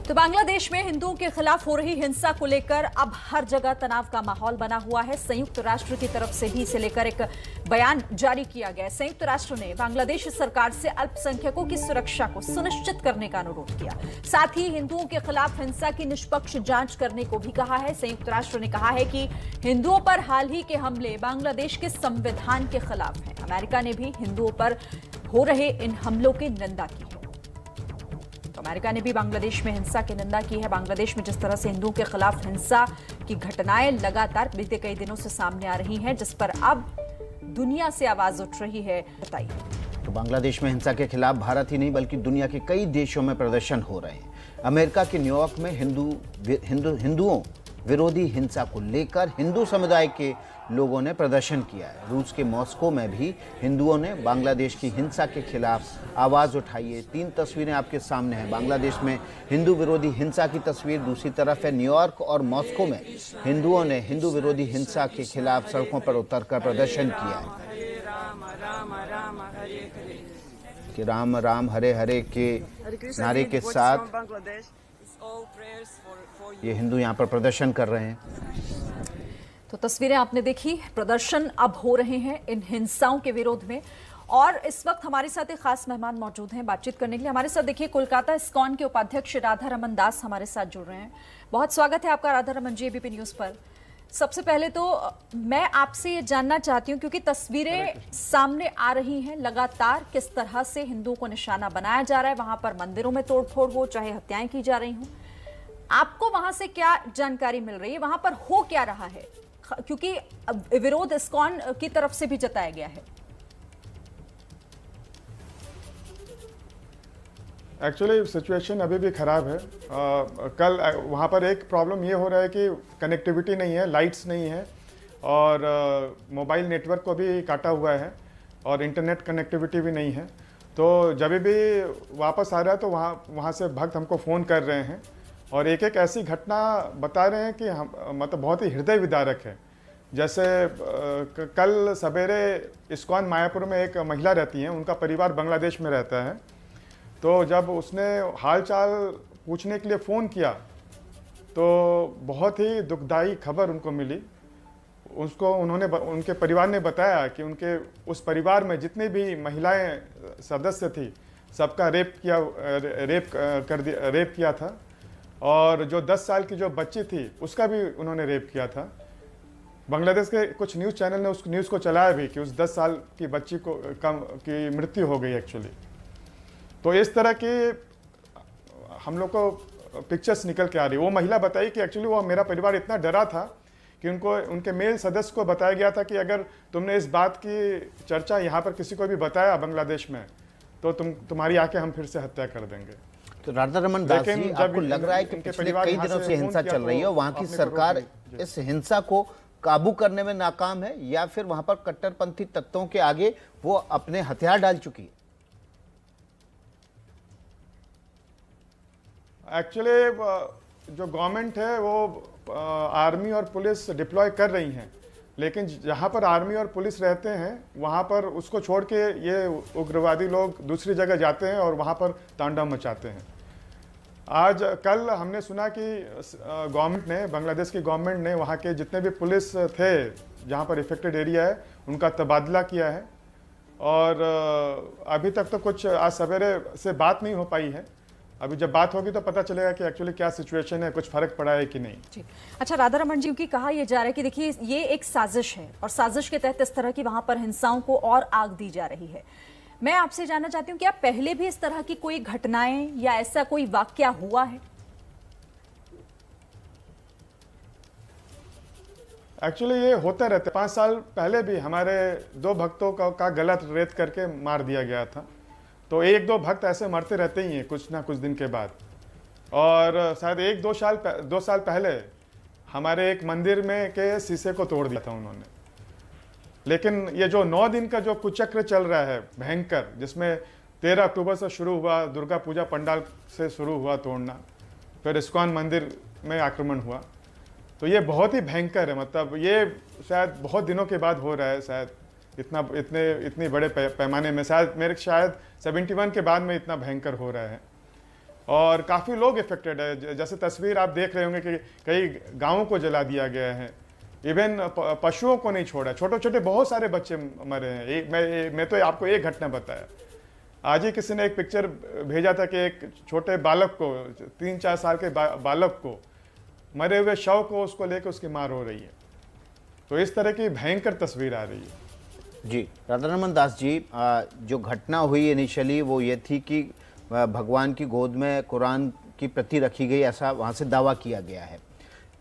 तो बांग्लादेश में हिंदुओं के खिलाफ हो रही हिंसा को लेकर अब हर जगह तनाव का माहौल बना हुआ है। संयुक्त राष्ट्र की तरफ से भी इसे लेकर एक बयान जारी किया गया है। संयुक्त राष्ट्र ने बांग्लादेश सरकार से अल्पसंख्यकों की सुरक्षा को सुनिश्चित करने का अनुरोध किया। साथ ही हिंदुओं के खिलाफ हिंसा की निष्पक्ष जांच करने को भी कहा है। संयुक्त राष्ट्र ने कहा है कि हिंदुओं पर हाल ही के हमले बांग्लादेश के संविधान के खिलाफ हैं। अमेरिका ने भी हिंदुओं पर हो रहे इन हमलों की निंदा की है। तो अमेरिका ने भी बांग्लादेश में हिंसा की निंदा की है। बांग्लादेश में जिस तरह से हिंदुओं के खिलाफ हिंसा की घटनाएं लगातार बीते कई दिनों से सामने आ रही हैं, जिस पर अब दुनिया से आवाज उठ रही है। बताइए। तो बांग्लादेश में हिंसा के खिलाफ भारत ही नहीं बल्कि दुनिया के कई देशों में प्रदर्शन हो रहे हैं। अमेरिका के न्यूयॉर्क में हिंदुओं विरोधी हिंसा को लेकर हिंदू समुदाय के लोगों ने प्रदर्शन किया है। रूस के मॉस्को में भी हिंदुओं ने बांग्लादेश की हिंसा के खिलाफ आवाज उठाई है। 3 तस्वीरें आपके सामने हैं। बांग्लादेश में हिंदू विरोधी हिंसा की तस्वीर दूसरी तरफ है। न्यूयॉर्क और मॉस्को में हिंदुओं ने हिंदू विरोधी हिंसा के खिलाफ सड़कों पर उतरकर प्रदर्शन किया है कि राम राम हरे हरे के नारे के साथ ये हिंदू यहाँ पर प्रदर्शन कर रहे हैं। तो तस्वीरें आपने देखी। प्रदर्शन अब हो रहे हैं इन हिंसाओं के विरोध में। और इस वक्त हमारे साथ एक खास मेहमान मौजूद हैं बातचीत करने के लिए। हमारे साथ देखिए कोलकाता इस्कॉन के उपाध्यक्ष राधा रमन दास हमारे साथ जुड़ रहे हैं। बहुत स्वागत है आपका राधा रमन जी एबीपी न्यूज पर। सबसे पहले तो मैं आपसे ये जानना चाहती हूँ, क्योंकि तस्वीरें सामने आ रही हैं लगातार, किस तरह से हिंदुओं को निशाना बनाया जा रहा है, वहां पर मंदिरों में तोड़फोड़ हो, चाहे हत्याएं की जा रही हों। आपको वहां से क्या जानकारी मिल रही है, वहां पर हो क्या रहा है, क्योंकि विरोध इस्कॉन की तरफ से भी जताया गया है। एक्चुअली सिचुएशन अभी भी ख़राब है। कल वहाँ पर एक प्रॉब्लम ये हो रहा है कि कनेक्टिविटी नहीं है, लाइट्स नहीं है और मोबाइल नेटवर्क को भी काटा हुआ है और इंटरनेट कनेक्टिविटी भी नहीं है। तो जब भी वापस आ रहा है तो वहाँ से भक्त हमको फ़ोन कर रहे हैं और एक एक ऐसी घटना बता रहे हैं कि हम मतलब बहुत ही हृदय विदारक है। जैसे कल सवेरे इस्कॉन मायापुर में एक महिला रहती हैं, उनका परिवार बांग्लादेश में रहता है। तो जब उसने हाल चाल पूछने के लिए फ़ोन किया तो बहुत ही दुखदाई खबर उनको मिली। उनके परिवार ने बताया कि उनके उस परिवार में जितनी भी महिलाएं सदस्य थी सबका रेप किया था और जो 10 साल की जो बच्ची थी उसका भी उन्होंने रेप किया था। बांग्लादेश के कुछ न्यूज़ चैनल ने उस न्यूज़ को चलाया भी कि उस 10 साल की बच्ची की मृत्यु हो गई एक्चुअली। तो इस तरह की हम लोग को पिक्चर्स निकल के आ रही। वो महिला बताई कि एक्चुअली वो मेरा परिवार इतना डरा था कि उनके मेल सदस्य को बताया गया था कि अगर तुमने इस बात की चर्चा यहाँ पर किसी को भी बताया बांग्लादेश में तो तुम्हारी आके हम फिर से हत्या कर देंगे। तो राधा रमन दास जी, आपको लग रहा है कि पिछले कई दिनों से हिंसा चल रही है और वहाँ की सरकार इस हिंसा को काबू करने में नाकाम है या फिर वहाँ पर कट्टरपंथी तत्वों के आगे वो अपने हथियार डाल चुकी है? एक्चुअली जो गवर्नमेंट है वो आर्मी और पुलिस डिप्लॉय कर रही हैं, लेकिन जहाँ पर आर्मी और पुलिस रहते हैं वहाँ पर उसको छोड़ के ये उग्रवादी लोग दूसरी जगह जाते हैं और वहाँ पर तांडव मचाते हैं। कल हमने सुना कि गवर्नमेंट ने, बांग्लादेश की गवर्नमेंट ने वहाँ के जितने भी पुलिस थे जहाँ पर इफेक्टेड एरिया है उनका तबादला किया है और अभी तक तो कुछ आज सवेरे से बात नहीं हो पाई है। अभी जब बात होगी तो पता चलेगा कि एक्चुअली क्या सिचुएशन है, कुछ फर्क पड़ा है कि नहीं। जी अच्छा, राधा रमन जी की कहा यह जा रहा है कि देखिए ये एक साजिश है और साजिश के तहत इस तरह की वहां पर हिंसाओं को और आग दी जा रही है। मैं आपसे जानना चाहती हूँ क्या पहले भी इस तरह की कोई घटनाएं या ऐसा कोई वाकया हुआ है? एक्चुअली ये होता रहता है। 5 साल पहले भी हमारे 2 भक्तों का गला रेत करके मार दिया गया था। तो 1-2 भक्त ऐसे मरते रहते ही हैं कुछ ना कुछ दिन के बाद। और शायद 1-2 साल पहले हमारे एक मंदिर में के शीशे को तोड़ दिया था उन्होंने। लेकिन ये जो 9 दिन का जो कुचक्र चल रहा है भयंकर, जिसमें 13 अक्टूबर से शुरू हुआ, दुर्गा पूजा पंडाल से शुरू हुआ तोड़ना, फिर इस्कॉन मंदिर में आक्रमण हुआ, तो ये बहुत ही भयंकर है। मतलब ये शायद बहुत दिनों के बाद हो रहा है, शायद इतने बड़े पैमाने में शायद 71 के बाद में इतना भयंकर हो रहा है। और काफ़ी लोग इफेक्टेड है। जैसे तस्वीर आप देख रहे होंगे कि कई गाँवों को जला दिया गया है, इवन पशुओं को नहीं छोड़ा, छोटे छोटे बहुत सारे बच्चे मरे हैं। मैं तो आपको एक घटना बताया, आज ही किसी ने एक पिक्चर भेजा था कि एक छोटे बालक को, 3-4 साल के बालक को, मरे हुए शव को उसको लेकर उसकी माँ रो रही है। तो इस तरह की भयंकर तस्वीर आ रही है। जी राधारमण दास जी, जो घटना हुई इनिशियली वो ये थी कि भगवान की गोद में कुरान की प्रति रखी गई, ऐसा वहाँ से दावा किया गया है।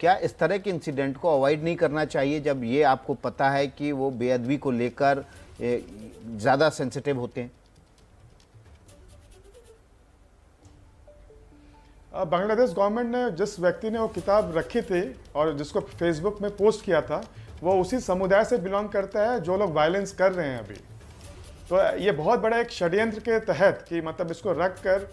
क्या इस तरह के इंसिडेंट को अवॉइड नहीं करना चाहिए जब ये आपको पता है कि वो बेअदबी को लेकर ज़्यादा सेंसिटिव होते हैं? बांग्लादेश गवर्नमेंट ने जिस व्यक्ति ने वो किताब रखी थी और जिसको फेसबुक में पोस्ट किया था, वो उसी समुदाय से बिलोंग करता है जो लोग वायलेंस कर रहे हैं अभी। तो ये बहुत बड़ा एक षड्यंत्र के तहत कि मतलब इसको रख कर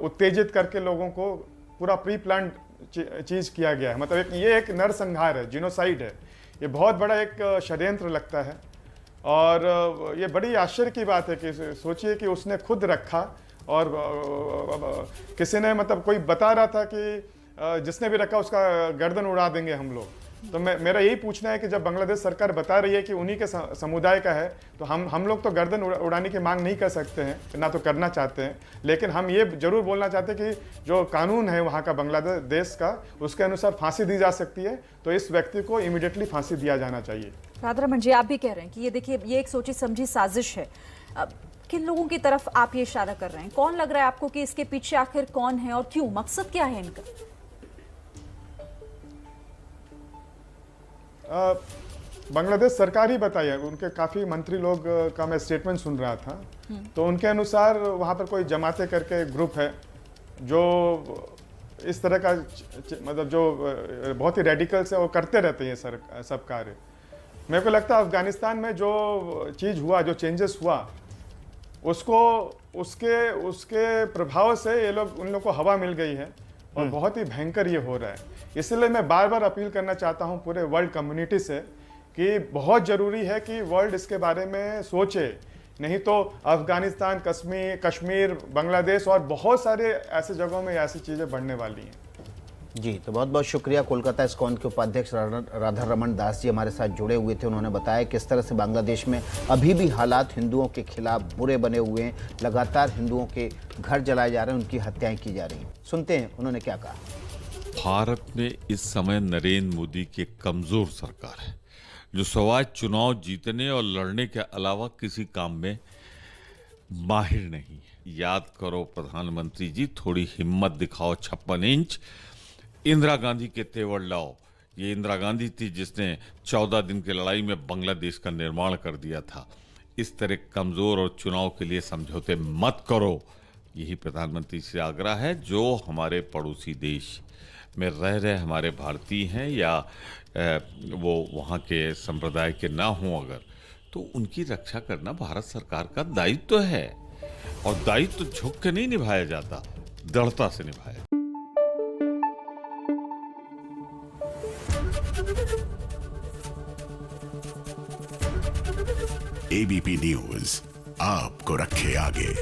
उत्तेजित करके लोगों को पूरा प्री प्लान चीज़ किया गया है। मतलब ये एक नरसंहार है, जिनोसाइड है। ये बहुत बड़ा एक षड्यंत्र लगता है और ये बड़ी आश्चर्य की बात है कि सोचिए कि उसने खुद रखा और किसी ने, मतलब कोई बता रहा था कि जिसने भी रखा उसका गर्दन उड़ा देंगे हम लोग। तो मेरा यही पूछना है कि जब बांग्लादेश सरकार बता रही है कि उन्हीं के समुदाय का है, तो हम लोग तो गर्दन उड़ाने की मांग नहीं कर सकते हैं, ना तो करना चाहते हैं, लेकिन हम ये जरूर बोलना चाहते हैं कि जो कानून है वहाँ का बांग्लादेश का, उसके अनुसार फांसी दी जा सकती है, तो इस व्यक्ति को इमीडिएटली फांसी दिया जाना चाहिए। राधारमण जी, आप भी कह रहे हैं कि ये देखिए, ये एक सोची समझी साजिश है। किन लोगों की तरफ आप ये इशारा कर रहे हैं? कौन लग रहा है आपको कि इसके पीछे आखिर कौन है और क्यों? मकसद क्या है इनका? बांग्लादेश सरकार ही बताई है, उनके काफ़ी मंत्री लोग का मैं स्टेटमेंट सुन रहा था, तो उनके अनुसार वहाँ पर कोई जमाते करके ग्रुप है जो इस तरह का मतलब जो बहुत ही रेडिकल्स है, वो करते रहते हैं सब कार्य। मेरे को लगता है अफगानिस्तान में जो चीज़ हुआ, जो चेंजेस हुआ, उसके प्रभाव से ये लोग, उन लोग को हवा मिल गई है और बहुत ही भयंकर ये हो रहा है। इसलिए मैं बार बार अपील करना चाहता हूँ पूरे वर्ल्ड कम्युनिटी से कि बहुत ज़रूरी है कि वर्ल्ड इसके बारे में सोचे, नहीं तो अफगानिस्तान, कश्मीर, बांग्लादेश और बहुत सारे ऐसे जगहों में ऐसी चीज़ें बढ़ने वाली हैं। जी, तो बहुत बहुत शुक्रिया। कोलकाता इस्कॉन के उपाध्यक्ष राधारमण दास जी हमारे साथ जुड़े हुए थे। उन्होंने बताया किस तरह से बांग्लादेश में अभी भी हालात हिंदुओं के खिलाफ बुरे बने हुए हैं, लगातार हिंदुओं के घर जलाए जा रहे हैं, उनकी हत्याएं की जा रही हैं। सुनते हैं उन्होंने क्या कहा। भारत में इस समय नरेंद्र मोदी की कमजोर सरकार है, जो सवाल चुनाव जीतने और लड़ने के अलावा किसी काम में माहिर नहीं है। याद करो प्रधानमंत्री जी, थोड़ी हिम्मत दिखाओ, 56 इंच इंदिरा गांधी के तेवर लाओ। ये इंदिरा गांधी थी जिसने 14 दिन की लड़ाई में बांग्लादेश का निर्माण कर दिया था। इस तरह कमजोर और चुनाव के लिए समझौते मत करो, यही प्रधानमंत्री से आग्रह है। जो हमारे पड़ोसी देश में रह रहे हमारे भारतीय हैं या वो वहाँ के संप्रदाय के ना हों अगर, तो उनकी रक्षा करना भारत सरकार का दायित्व है। और दायित्व झुक के नहीं निभाया जाता, दृढ़ता से निभाया। एबीपी न्यूज आपको रखे आगे।